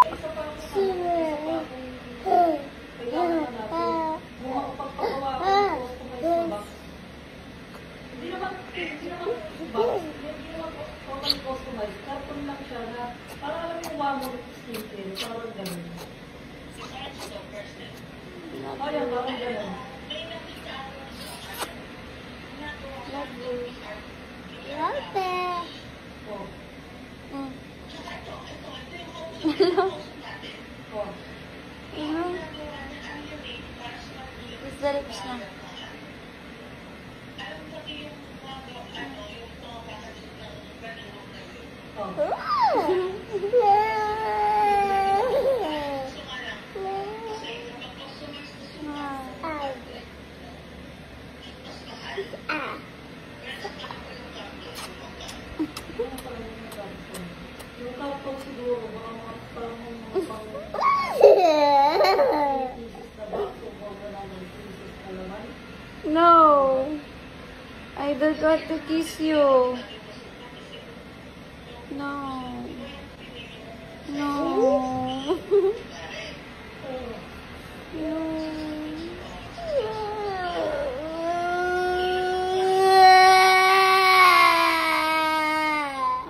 Isa pa ako kailangan natin. Mukhang pagpagawa ko ng customize na box. Hindi naman box. Hindi naman total customize. Carton lang siya na para alam yung wamo skincare. Parang ganun. Kaya ba kung ganun? Gusto lips na. Yung carton siguro, baka mga pang No, I don't want to kiss you. No. No. No.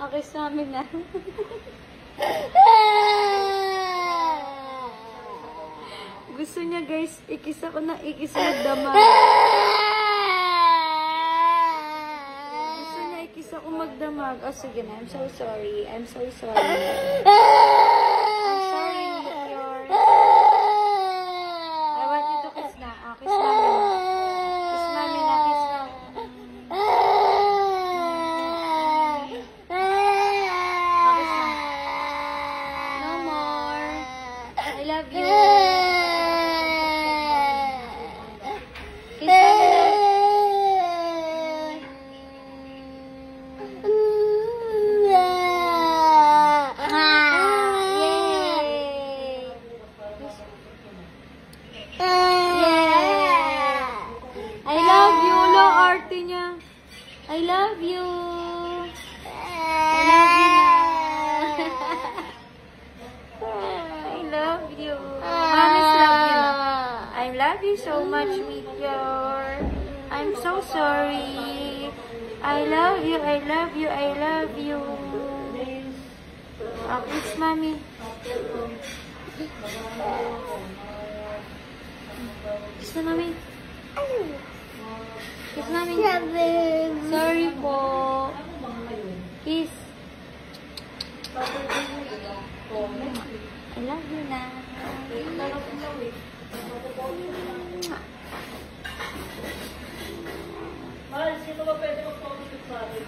Okay, sa amin na. Gusto niya guys, ikis ako na ikis na damag. Gusto niya ikis ako magdamag. Oh, sige na. I'm so sorry. I'm so sorry. I'm sorry, Meteor. I want you to kiss na. Oh, kiss mami na. Kiss mami na. Kiss na. Oh, kiss na. No more. I love you. I love you. I love you na. I love you. Mommy's love you na. I love you so much, Meteor. I'm so sorry. I love you. I love you. I love you. Oh, kiss mommy. Kiss na mommy. Kiss mami. Sorry po. Kiss. I love you na. Mahal, sino ba pwede mag-photoshoot sa akin?